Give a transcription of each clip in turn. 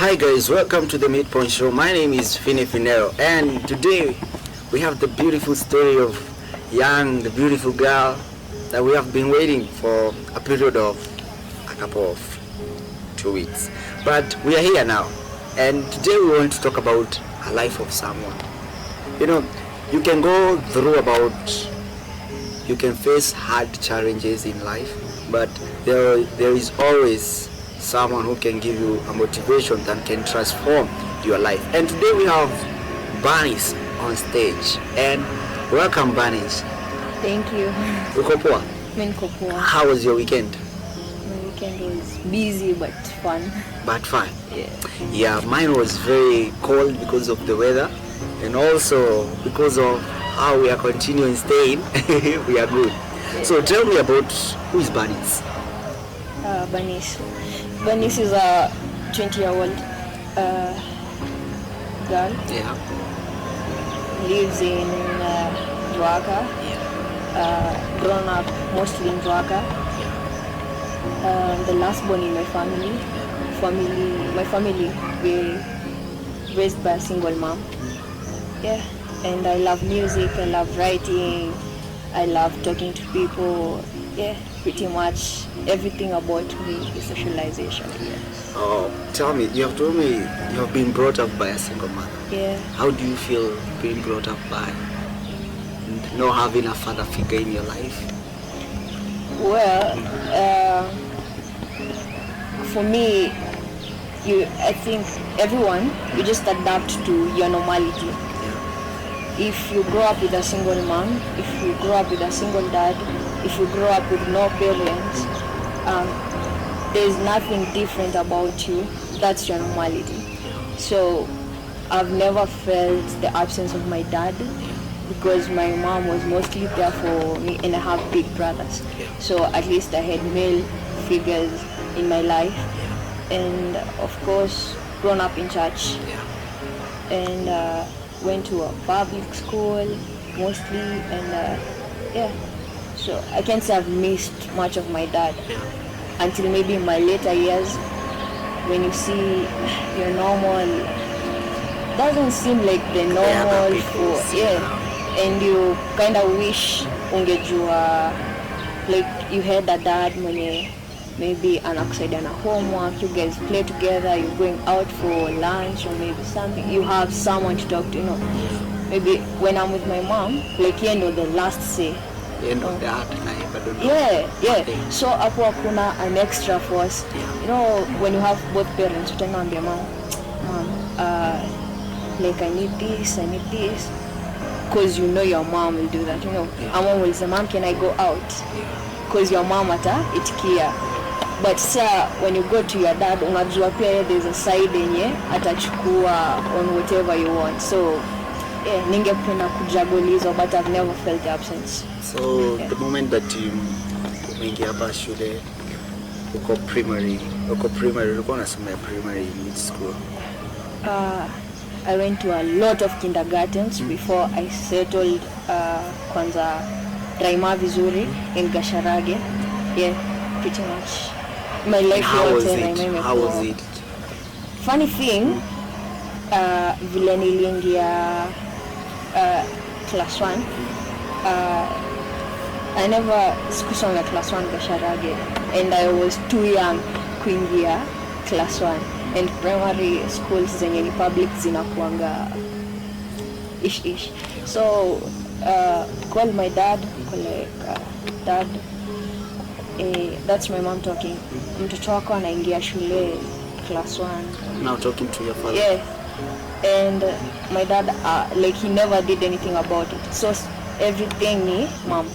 Hi guys, welcome to the Midpoint Show. My name is Fini Finero, and today we have the beautiful story of the beautiful girl that we have been waiting for a period of a couple of 2 weeks. But we are here now, and today we want to talk about a life of someone. You know, you can go through you can face hard challenges in life, but there is always someone who can give you a motivation that can transform your life. And today we have Bernice on stage. And welcome, Bernice. Thank you. Uko poa? Niko poa. How was your weekend? My weekend was busy but fun. But fun? Yeah. Yeah, mine was very cold because of the weather, and also because of how we are continuing staying. We are good. Yeah. So tell me about who is Bernice? Bernice. Bernice is a 20-year-old girl. Yeah. Lives in Dwaka. Yeah. Grown up mostly in Dwaka. The last born in my family. My family were raised by a single mom. Yeah. And I love music, I love writing, I love talking to people. Yeah, pretty much everything about me is socialization. Yeah. Oh, tell me, you have told me you have been brought up by a single mother. Yeah. How do you feel being brought up by not having a father figure in your life? Well, for me, I think everyone, you just adapt to your normality. If you grow up with a single mom, if you grow up with a single dad, if you grow up with no parents, there's nothing different about you. That's your normality. So I've never felt the absence of my dad because my mom was mostly there for me, and I have big brothers. So at least I had male figures in my life. And of course, grown up in church. And went to a public school mostly, and yeah, so I can't say I've missed much of my dad until maybe in my later years when you see your normal doesn't seem like the normal for and you kind of wish ungejua like you had a dad mwenye maybe anakusaidia homework, you guys play together, you're going out for lunch or maybe something, you have someone to talk to, Maybe when I'm with my mom, like the last say. Yeah. So hapo kuna an extra force. When you have both parents, utaambia mom, like I need this, because your mom will do that, Mom will say, Mom, can I go out? Because your mom itikia. But sir, when you go to your dad, unajua pia there's a side yenye atachukua on whatever you want. So ningependa kujagulizo, but I've never felt the absence. So the moment that you umeingia hapa shule uko primary ulikuwa unasomea primary in which school? I went to a lot of kindergartens before I settled kwanza Raima vizuri in Gasharage. Yeah, pretty much. My life. How was it? Funny thing, vile niliingia class 1, I never sikusoma class 1 Gasharage, and I was too young kuingia class 1, and primary schools zenye ni public zinakuanga ish. So called my dad, Dad, that's my mom talking. Mtoto wako anaingia shule class 1. Now talking to your father. Yeah. And my dad, like he never did anything about it. So everything ni mom.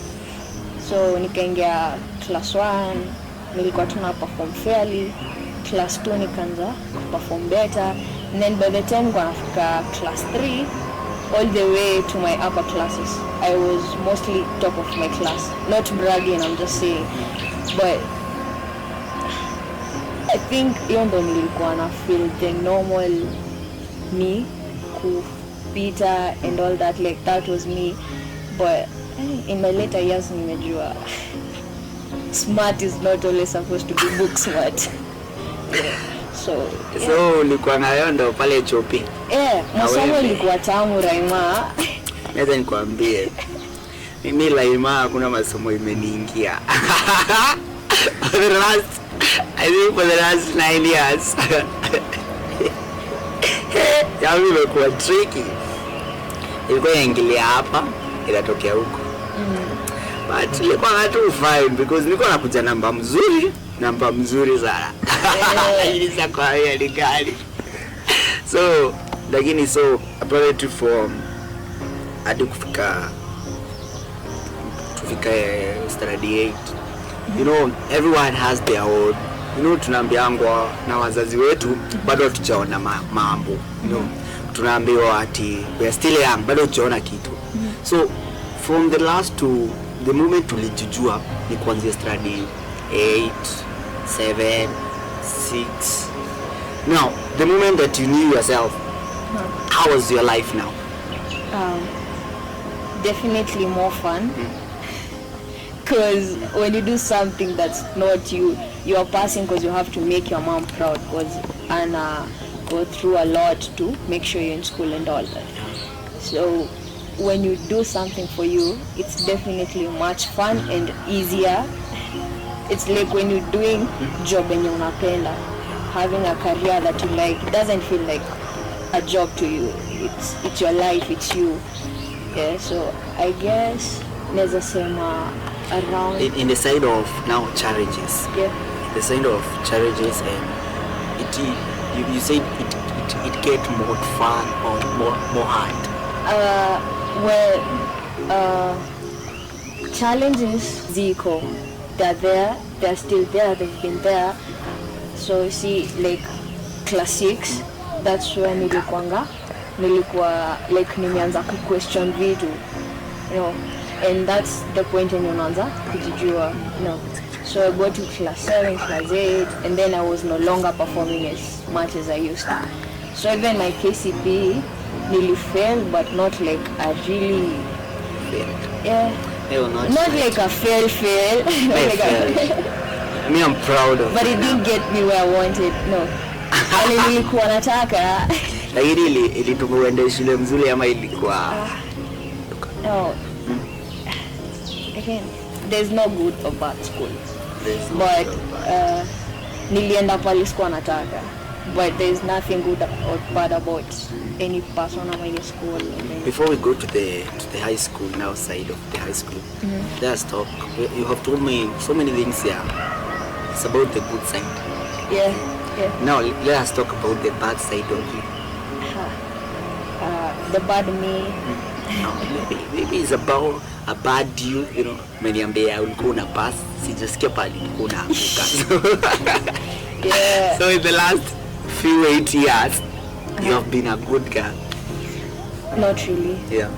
So nikaingia class 1, nilikuwa tuna perform fairly. Class 2 nikaanza perform better. And then by the time nafika class 3, all the way to my upper classes, I was mostly top of my class. Not bragging, I'm just saying. But I think ndo nilikuwa na feel the normal me, kupita and all that, like that was me. But in my later years nimejua smart is not always supposed to be book smart. So So ulikuwa nayo ndo pale chopi. Masomo ilikuwa tamu Raima. Naweza nikwambie. Mimi Raima kuna masomo imeniingia. For the last 9 years. Yaani imekuwa tricky. Ilikuwa inaingilia hapa, inatokea huko. But ilikuwa tu fine because nilikuwa nakuja namba mzuri sana. Ilisa kwa hiyo ni kali. So, lakini so apparently from hadi kufika standard 8. You know, everyone has their own. You know, tunaambiangwa na wazazi wetu bado hatujaona mambo. You know, tunaambiwa ati we are still young, bado hatujaona kitu. So from the last to the moment tulijijua ni kuanzia study 8, 7, 6. Now, the moment that you knew yourself, how was your life now? Definitely more fun. Because when you do something that's not you, you are passing because you have to make your mom proud. Because Anna go through a lot to make sure you're in school and all that. So when you do something for you, it's definitely much fun and easier. It's like when you're doing job and you're unapenda, having a career that you like, it doesn't feel like a job to you. It's your life, it's you. Yeah, so I guess neza sema around in the side of now challenges. Yeah. The side of challenges and you say it get more fun or more hard. Challenges ziko, they're still there, they've been there. So you see, like class 6, that's where nilikuwa like nimeanza ku question vitu, you know, and that's the point when unaanza kujijua, you know. So I got to class 7, class 8, and then I was no longer performing as much as I used to. So even my KCP nearly failed, but not like I really Failed. yeah. Not like a fail. I mean, I'm proud of but it didn't get me where I wanted. No. Nilikuwa nataka. Lakini ilitumuende shule mzuri ama ilikuwa no. Again, there's no good or bad school. But nilienda pale sikuwa nataka. But there's nothing good or bad about any person or any school. Before we go to the high school, now side of the high school, let's talk. You have told me so many things here. It's about the good side. Yeah. Now let us talk about the bad side of you. The bad me. No, maybe it's about a bad you know. Meniambia ulikuwa una pass, sijasikia pale ulikuwa unaanguka. Yeah. So in the last few 8 years, you have been a good girl. Not really. Yeah.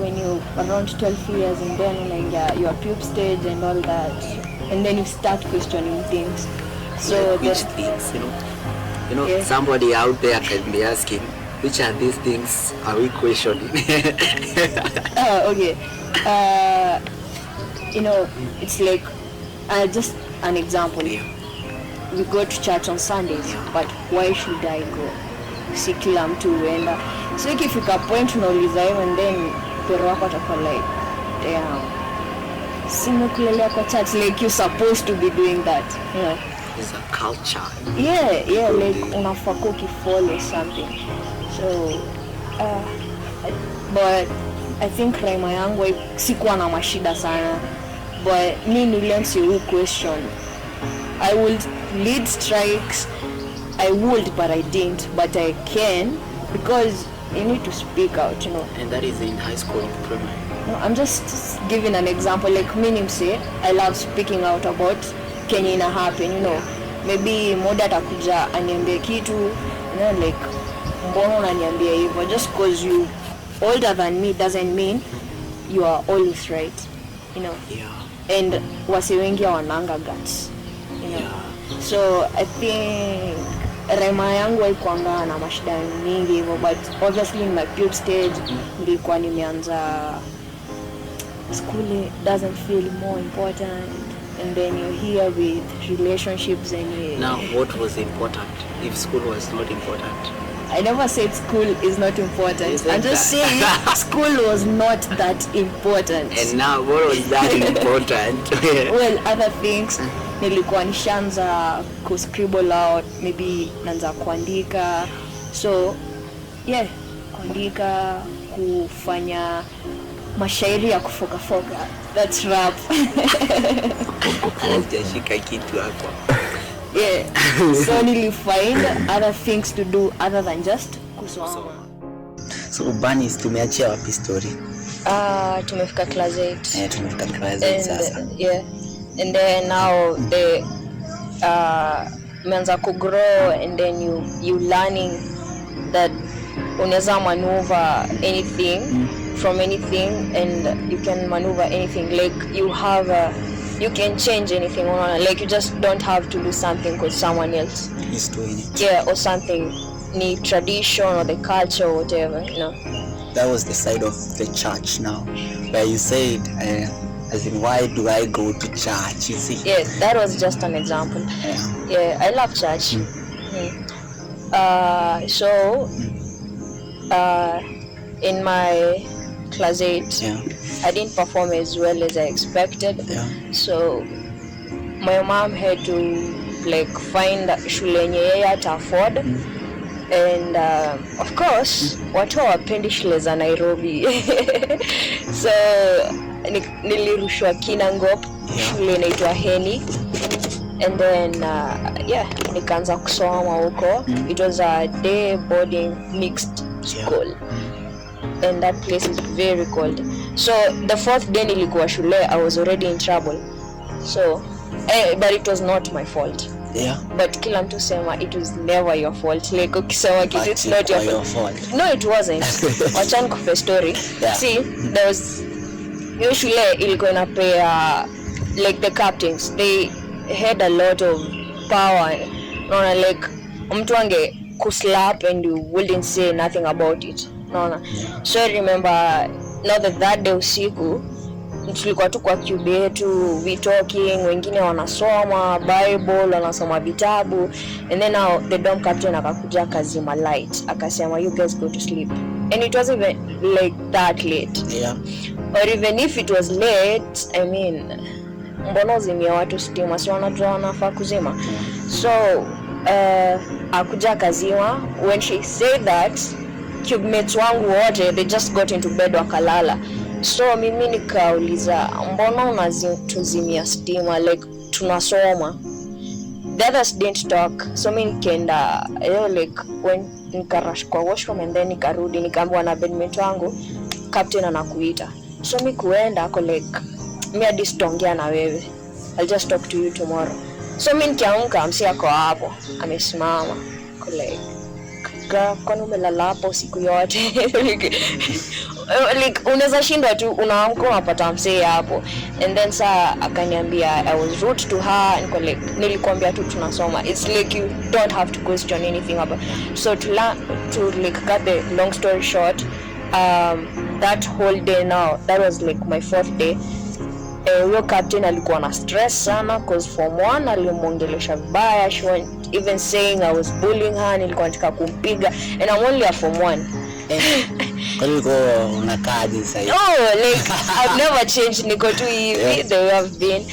When you around 12 years and then like your puberty stage and all that, and then you start questioning things. So like which things, you know, yeah. Somebody out there can be asking, which are these things are we questioning? Okay. You know, it's like just an example. Yeah. We go to church on Sundays, but why should I go? Si kila mtu huenda. So ikifika point unauliza hiyo and then pero wako atakuwa like, damn, simukulelea kwa church, like you're supposed to be doing that, you know. It's a culture. Yeah, like unafaa kufollow something. So but I think Raima yangu sikuwa na mashida sana, but me nilianza question. I would lead strikes, I would, but I didn't, but I can because you need to speak out, you know. And that is in high school, primary. No, I'm just giving an example. Like me, say I love speaking out about Kenya ina happen, you know. Maybe moda atakuja aniambie kitu, you know, like mbona unaniambia hivyo? Just because you older than me doesn't mean you are always right, you know. Yeah. And wase wengi wananga guts, you know. Yeah. So I think Raima yangu haikuanga na mashida mingi hivyo, but obviously in my puberty stage nilikuwa nimeanza school doesn't feel more important, and then you're here with relationships and Now, what was important if school was not important? I never said school is not important. I'm just saying school was not that important. And now, what was that important? Well, other things, nilikuwa nishaanza kuscribble out, maybe naanza kuandika. So, yeah, kuandika, kufanya mashairi ya kufoka. That's rap. Hajashika kitu hapo. Yeah. So nili find other things to do other than just kusoma. So Banis, tumeachia wapi story? Tumefika class 8. Tumefika class 8 sasa. Yeah. And then now the meanza ku grow, and then you learning that unaweza maneuver anything from anything, and you can maneuver anything, like you can change anything, like you just don't have to do something because someone else is doing it. Yeah, or something, ni tradition or the culture or whatever, That was the side of the church now, where you said, as in, why do I go to church? You see? Yeah, that was just an example. Yeah, I love church. So, in my class 8, I didn't perform as well as I expected. So my mom had to like find shule yenye yeye ata afford, and of course watu hawapendi shule za Nairobi. So nilirushwa Kinangop, shule inaitwa Heni, and then nikaanza kusoma huko. It was a day boarding mixed school. And that place is very cold. So the 4th day nilikuwa shule, I was already in trouble. So but it was not my fault. But kila mtu sema it was never your fault. Like ukisema kitu it's not your fault. No, it wasn't. Wachani kufe story. See, there was your shule ilikuwa inapea like the captains. They had a lot of power. Like mtu ange kuslap and you wouldn't say nothing about it. So I remember now that day usiku tulikuwa tu kwa cube yetu, we talking, wengine wanasoma Bible, wanasoma vitabu, and then now the dorm captain akakuja akazima light, akasema you guys go to sleep. And it wasn't even like that late. Or even if it was late, I mean, mbona uzimia watu stima, si wanajua wanafaa kuzima. So akuja akazima. When she said that, cube mates wangu wote they just got into bed wakalala. So mimi nikauliza mbona unazimia stima, like tunasoma. The others didn't talk. So mimi nikaenda like when nikarush kwa washroom, and then nikarudi nikaambiwa na bedmate wangu captain anakuita. So mimi kuenda ako like mimi hadi sitaongea na wewe, I'll just talk to you tomorrow. So mimi nikiamka msi ako hapo amesimama ako like kwa umelala hapo siku yote. Like unaweza shindwa tu, unaamka unapata msee hapo. And then akaniambia I was rude to her, and like nilikwambia tu tunasoma. It's like you don't have to question anything about. So to like cut the long story short, that whole day now, that was like my 4th day. Huyo captain alikuwa na stress sana cause form 1 alimuongelesha vibaya. She was even saying I was bullying her, nilikuwa nataka kumpiga, and I'm only a form 1. Kwa hiyo unakaje sasa? Oh, like I've never changed, niko tu hivi the way I've been.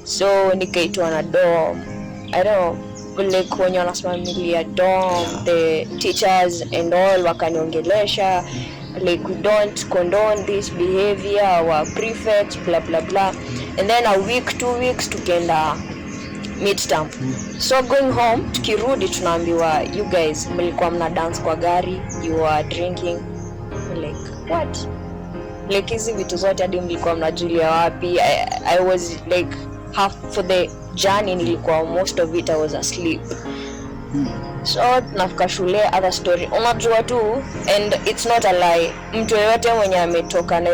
So nikaitwa na dorm. I don't know, like when wanasimamilia dorm, the teachers and all wakaniongelesha like we don't condone this behavior, our prefects, blah blah blah. And then a week, 2 weeks tukaenda midterm. So going home, tukirudi tunaambiwa you guys mlikuwa mna dance kwa gari, you are drinking. Like what? Like hizi vitu zote hadi mlikuwa mnajulia wapi? I was like half for the journey, nilikuwa most of it I was asleep. So nafika shule, other story. Unajua tu, and it's not a lie, mtu yoyote mwenye ametoka na